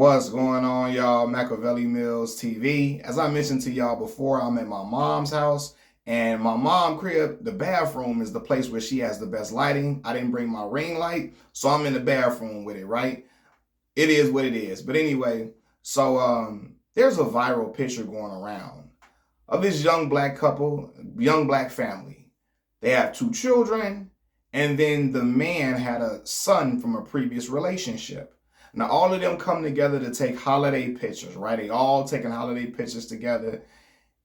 What's going on, y'all? Machiavelli Mills TV. As I mentioned to y'all before, I'm at my mom's house, and my mom crib, the bathroom is the place where she has the best lighting. I didn't bring my ring light, so I'm in the bathroom with it, right? It is what it is. But anyway, there's a viral picture going around of this young black couple, young black family. They have two children, and then the man had a son from a previous relationship. Now, all of them come together to take holiday pictures, right? They all taking holiday pictures together.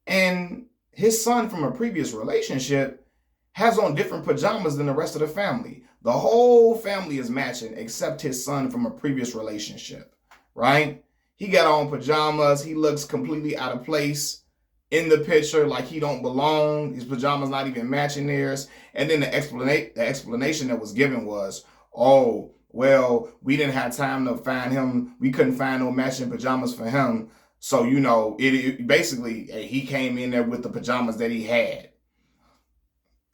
And his son from a previous relationship has on different pajamas than the rest of the family. The whole family is matching except his son from a previous relationship, right? He got on pajamas. He looks completely out of place in the picture, like he don't belong. His pajamas not even matching theirs. And then the explanation that was given was, oh, well, we didn't have time to find him. We couldn't find no matching pajamas for him. So, it basically, he came in there with the pajamas that he had.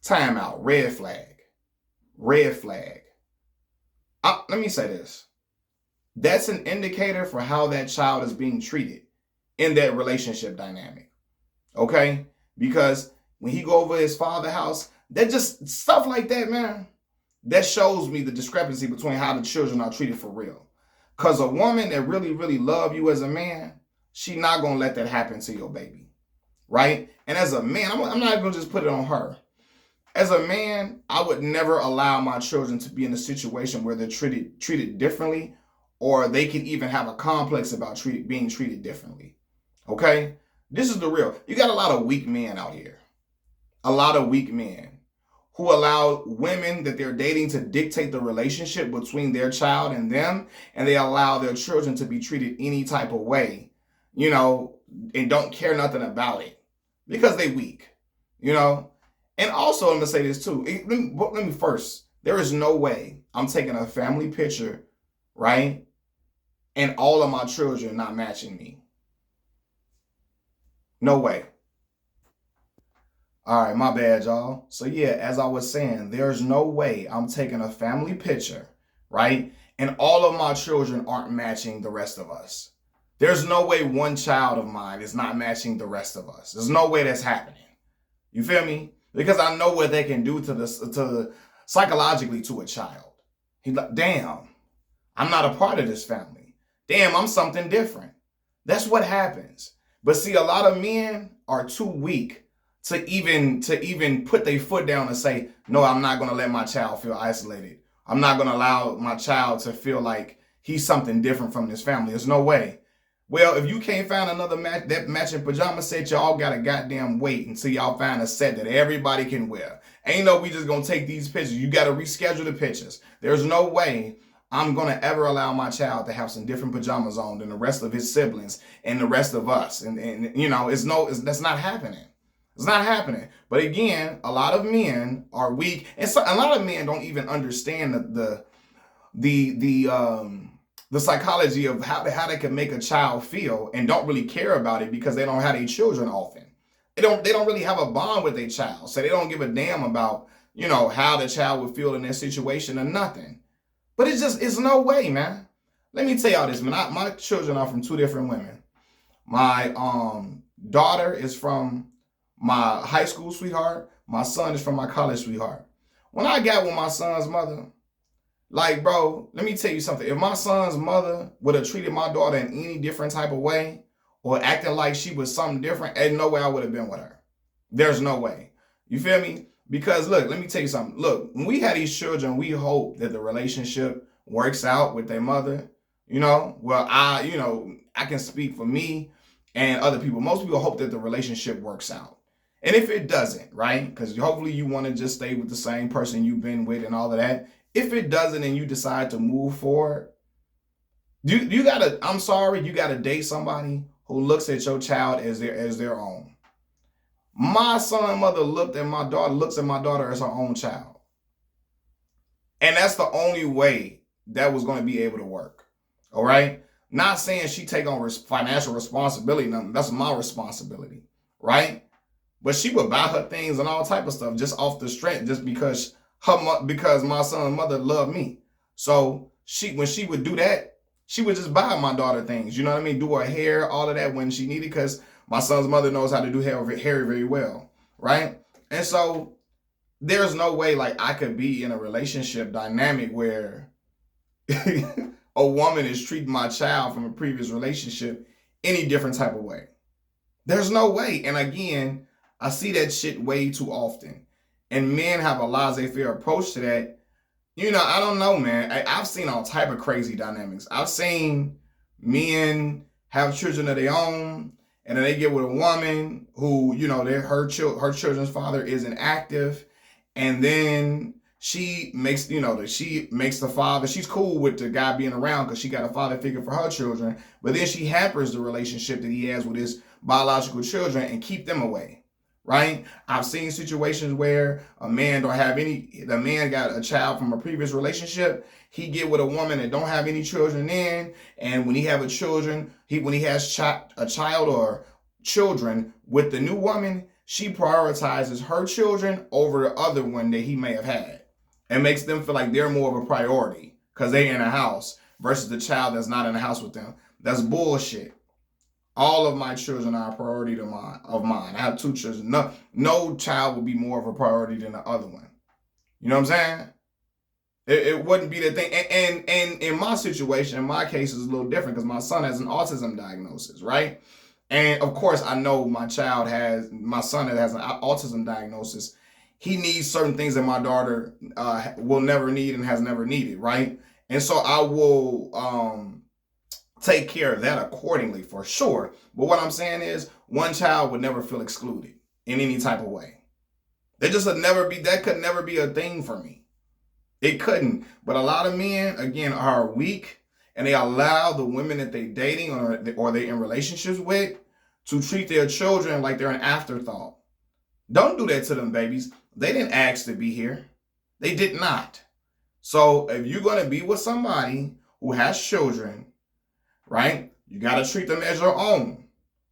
Time out. Red flag. Red flag. Let me say this. That's an indicator for how that child is being treated in that relationship dynamic. Okay? Because when he go over his father's house, that just stuff like that, man. That shows me the discrepancy between how the children are treated for real. Because a woman that really, really love you as a man, she not going to let that happen to your baby. Right? And as a man, I'm not going to just put it on her. As a man, I would never allow my children to be in a situation where they're treated differently, or they can even have a complex about being treated differently. Okay? This is the real. You got a lot of weak men out here. A lot of weak men who allow women that they're dating to dictate the relationship between their child and them, and they allow their children to be treated any type of way, and don't care nothing about it because they weak, And also, I'm going to say this too. Let me first, there is no way I'm taking a family picture, right, and all of my children not matching me. No way. All right, my bad, y'all. So yeah, as I was saying, there's no way I'm taking a family picture, right? And all of my children aren't matching the rest of us. There's no way one child of mine is not matching the rest of us. There's no way that's happening. You feel me? Because I know what they can do to psychologically to a child. He's like, damn, I'm not a part of this family. Damn, I'm something different. That's what happens. But see, a lot of men are too weak to even put their foot down and say, no, I'm not going to let my child feel isolated. I'm not going to allow my child to feel like he's something different from this family. There's no way. Well, if you can't find another that matching pajama set, y'all got to goddamn wait until y'all find a set that everybody can wear. Ain't no we just going to take these pictures. You got to reschedule the pictures. There's no way I'm going to ever allow my child to have some different pajamas on than the rest of his siblings and the rest of us. And that's not happening. It's not happening. But again, a lot of men are weak, and so a lot of men don't even understand the psychology of how they can make a child feel, and don't really care about it because they don't have their children often. They don't really have a bond with their child, so they don't give a damn about how the child would feel in their situation or nothing. But it's no way, man. Let me tell y'all this, man. My children are from two different women. My daughter is from my high school sweetheart. My son is from my college sweetheart. When I got with my son's mother, like, bro, let me tell you something. If my son's mother would have treated my daughter in any different type of way, or acting like she was something different, ain't no way I would have been with her. There's no way. You feel me? Because look, let me tell you something. Look, when we had these children, we hope that the relationship works out with their mother. Well, I can speak for me and other people. Most people hope that the relationship works out. And if it doesn't, right? Because hopefully you want to just stay with the same person you've been with and all of that. If it doesn't and you decide to move forward, you gotta date somebody who looks at your child as their own. My son's mother looks at my daughter as her own child. And that's the only way that was going to be able to work. All right? Not saying she take on financial responsibility. Nothing. That's my responsibility. Right? But she would buy her things and all type of stuff just off the strength, just because my son's mother loved me. So when she would do that, She would just buy my daughter things, you know what I mean? Do her hair, all of that when she needed, because my son's mother knows how to do hair very well, right? And so there's no way like I could be in a relationship dynamic where a woman is treating my child from a previous relationship any different type of way. There's no way. And again, I see that shit way too often. And men have a laissez-faire approach to that. You know, I don't know, man. I've seen all type of crazy dynamics. I've seen men have children of their own, and then they get with a woman who, you know, her children's father isn't active, and then she makes the father. She's cool with the guy being around because she got a father figure for her children, but then she hampers the relationship that he has with his biological children and keep them away. Right? I've seen situations where the man got a child from a previous relationship. He get with a woman that don't have any children in, and when he have when he has a child or children with the new woman, she prioritizes her children over the other one that he may have had, and makes them feel like they're more of a priority because they in a house versus the child that's not in the house with them. That's bullshit. All of my children are a priority of mine. I have 2 children. No child would be more of a priority than the other one. You know what I'm saying? It wouldn't be the thing. And in my situation, in my case, is a little different because my son has an autism diagnosis, right? And of course, I know my son that has an autism diagnosis. He needs certain things that my daughter will never need and has never needed, right? And so I will take care of that accordingly for sure. But what I'm saying is, one child would never feel excluded in any type of way. That could never be a thing for me. It couldn't. But a lot of men, again, are weak, and they allow the women that they're dating or they're in relationships with to treat their children like they're an afterthought. Don't do that to them babies. They didn't ask to be here. They did not. So if you're going to be with somebody who has children, right, you got to treat them as your own.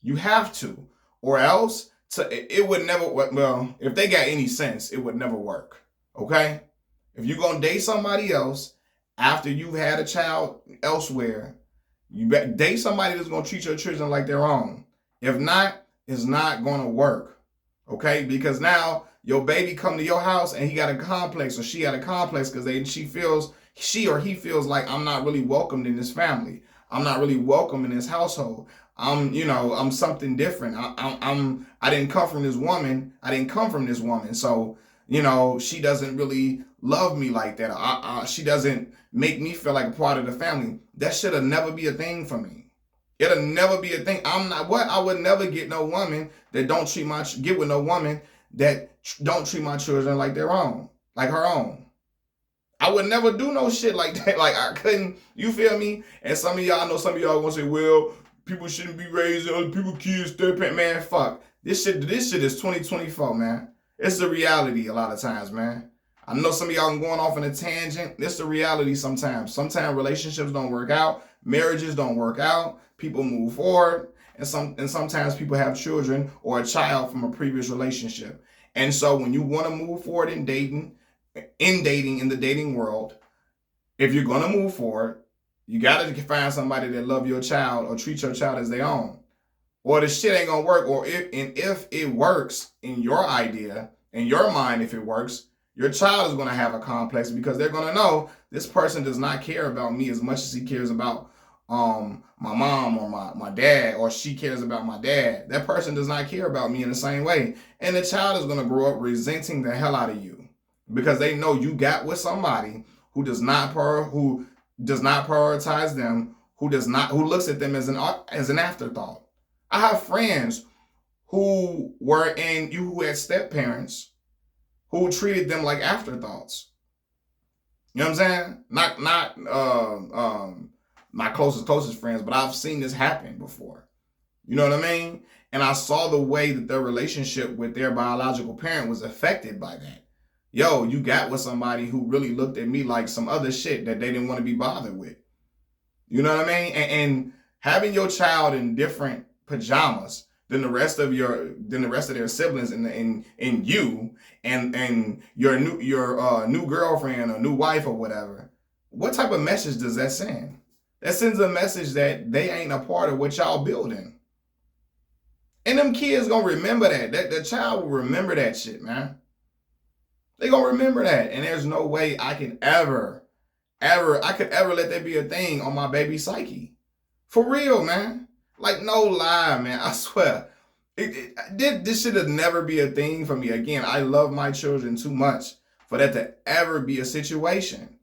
You have to. Or else, it would never, well, if they got any sense, it would never work. Okay? If you're going to date somebody else after you've had a child elsewhere, you date somebody that's going to treat your children like their own. If not, it's not going to work. Okay? Because now your baby come to your house and he got a complex or she got a complex because she or he feels like, I'm not really welcomed in this family. I'm not really welcome in this household. I'm something different. I didn't come from this woman. So, she doesn't really love me like that. She doesn't make me feel like a part of the family. That should never be a thing for me. It'll never be a thing. I would never get no woman that get with no woman that don't treat my children like their own, like her own. I would never do no shit like that. Like, I couldn't, you feel me? And some of y'all gonna say, well, people shouldn't be raising other people's kids. Man, fuck. This shit is 2024, man. It's the reality a lot of times, man. I know some of y'all going off on a tangent. It's the reality sometimes. Sometimes relationships don't work out. Marriages don't work out. People move forward. And sometimes people have children or a child from a previous relationship. And so when you want to move forward in the dating world, if you're going to move forward, you got to find somebody that love your child or treat your child as their own. Or the shit ain't going to work. Or if it works in your idea, in your mind, if it works, your child is going to have a complex because they're going to know this person does not care about me as much as he cares about my mom or my dad, or she cares about my dad. That person does not care about me in the same way. And the child is going to grow up resenting the hell out of you because they know you got with somebody who does not prioritize them, who looks at them as an afterthought. I have friends who had step parents who treated them like afterthoughts. You know what I'm saying? Not my closest friends, but I've seen this happen before. You know what I mean? And I saw the way that their relationship with their biological parent was affected by that. Yo, you got with somebody who really looked at me like some other shit that they didn't want to be bothered with. You know what I mean? And having your child in different pajamas than the rest of their siblings and you and your new girlfriend or new wife or whatever, what type of message does that send? That sends a message that they ain't a part of what y'all building. And them kids gonna remember that. The child will remember that shit, man. They gonna remember that. And there's no way I could ever let that be a thing on my baby psyche. For real, man. Like, no lie, man. I swear. This should have never be a thing for me. Again, I love my children too much for that to ever be a situation.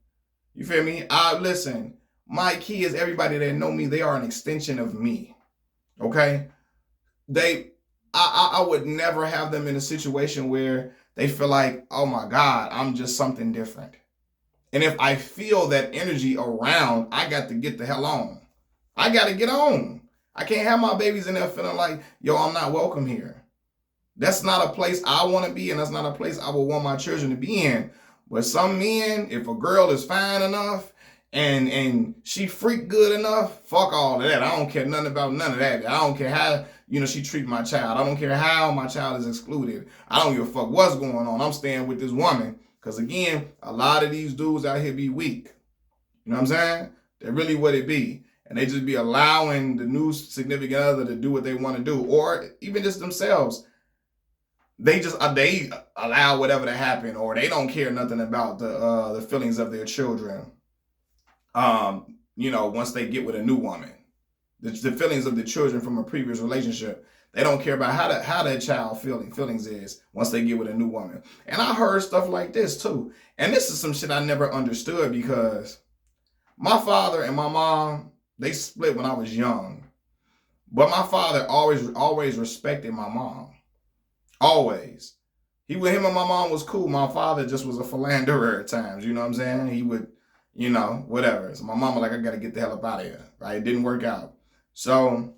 You feel me? Listen, my kids, everybody that know me, they are an extension of me. Okay? I would never have them in a situation where they feel like, oh my God, I'm just something different. And if I feel that energy around, I got to get the hell on. I got to get on. I can't have my babies in there feeling like, yo, I'm not welcome here. That's not a place I want to be, and that's not a place I would want my children to be in. But some men, if a girl is fine enough and she freak good enough, fuck all of that. I don't care nothing about none of that. I don't care how, she treat my child. I don't care how my child is excluded. I don't give a fuck what's going on. I'm staying with this woman. Because again, a lot of these dudes out here be weak. You know what I'm saying? They're really what it be. And they just be allowing the new significant other to do what they want to do. Or even just themselves. They allow whatever to happen. Or they don't care nothing about the feelings of their children. Once they get with a new woman. The feelings of the children from a previous relationship. They don't care about how that child feelings is once they get with a new woman. And I heard stuff like this too. And this is some shit I never understood because my father and my mom, they split when I was young. But my father always respected my mom. Always. Him and my mom was cool. My father just was a philanderer at times. You know what I'm saying? He would, whatever. So my mama like, I got to get the hell up out of here. Right? It didn't work out. So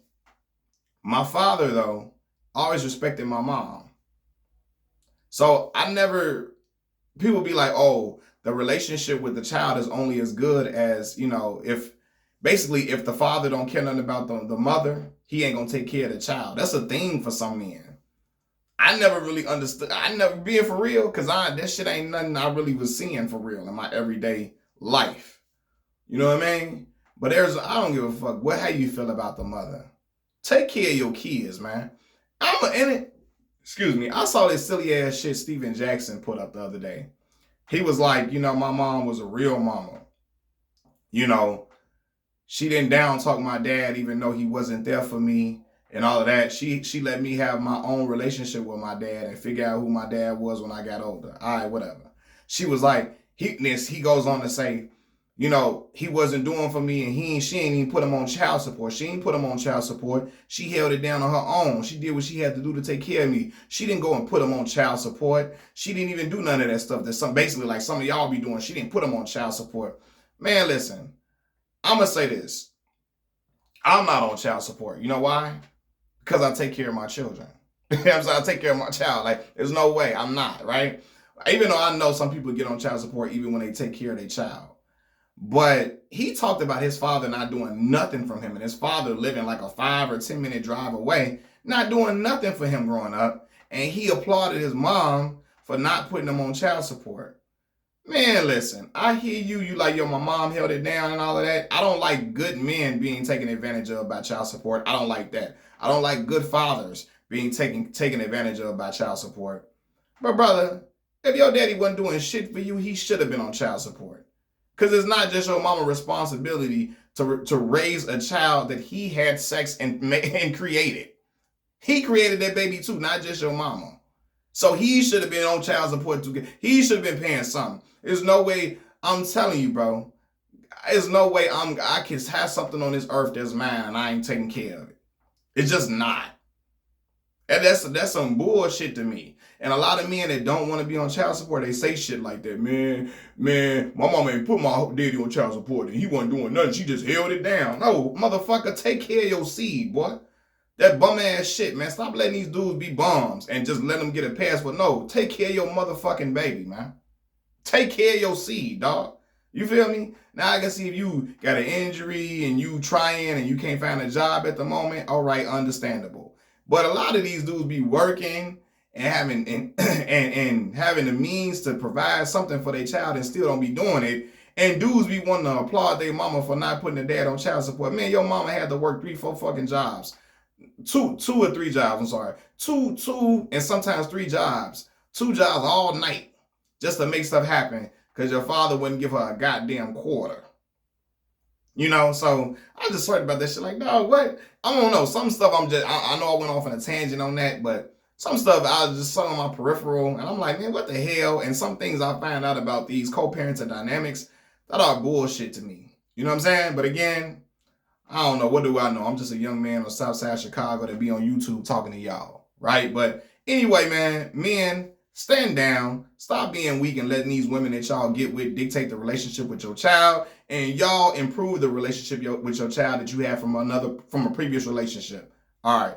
my father, though, always respected my mom. So people be like, oh, the relationship with the child is only as good as, if the father don't care nothing about the mother, he ain't going to take care of the child. That's a thing for some men. I never really understood. I never being for real because that shit ain't nothing I really was seeing for real in my everyday life. You know what I mean? But I don't give a fuck how you feel about the mother. Take care of your kids, man. I saw this silly ass shit Steven Jackson put up the other day. He was like, my mom was a real mama. She didn't down talk my dad even though he wasn't there for me and all of that. She let me have my own relationship with my dad and figure out who my dad was when I got older. All right, whatever. She was like, he goes on to say, he wasn't doing for me and she ain't even put him on child support. She ain't put him on child support. She held it down on her own. She did what she had to do to take care of me. She didn't go and put him on child support. She didn't even do none of that stuff that basically like some of y'all be doing. She didn't put him on child support. Man, listen, I'm going to say this. I'm not on child support. You know why? Because I take care of my children. I'm saying I take care of my child. Like, there's no way I'm not, right? Even though I know some people get on child support even when they take care of their child. But he talked about his father not doing nothing from him and his father living like a 5 or 10 minute drive away, not doing nothing for him growing up. And he applauded his mom for not putting him on child support. Man, listen, I hear you. You like, yo, my mom held it down and all of that. I don't like good men being taken advantage of by child support. I don't like that. I don't like good fathers being taken advantage of by child support. But brother, if your daddy wasn't doing shit for you, he should have been on child support. Because it's not just your mama's responsibility to raise a child that he had sex and created. He created that baby too, not just your mama. So he should have been on child support too. He should have been paying something. There's no way, I'm telling you, bro. There's no way I can have something on this earth that's mine and I ain't taking care of it. It's just not. And that's some bullshit to me. And a lot of men that don't want to be on child support, they say shit like that. Man, my mama ain't put my daddy on child support and he wasn't doing nothing. She just held it down. No, motherfucker, take care of your seed, boy. That bum ass shit, man. Stop letting these dudes be bums and just let them get a pass. But no, take care of your motherfucking baby, man. Take care of your seed, dog. You feel me? Now I can see if you got an injury and you trying and you can't find a job at the moment. All right, understandable. But a lot of these dudes be working and having and having the means to provide something for their child and still don't be doing it. And dudes be wanting to applaud their mama for not putting their dad on child support. Man, your mama had to work 3, 4 fucking jobs. Two or three jobs, I'm sorry. Two, and sometimes 3 jobs. 2 jobs all night just to make stuff happen because your father wouldn't give her a goddamn quarter. You know, so I just heard about that shit like, dog, what? I don't know. Some stuff I know I went off on a tangent on that, but some stuff I just saw on my peripheral, and I'm like, man, what the hell? And some things I find out about these co-parenting dynamics that are bullshit to me. You know what I'm saying? But again, I don't know. What do I know? I'm just a young man on South Side Chicago that be on YouTube talking to y'all, right? But anyway, man, men, stand down. Stop being weak and letting these women that y'all get with dictate the relationship with your child, and y'all improve the relationship with your child that you had from a previous relationship. All right.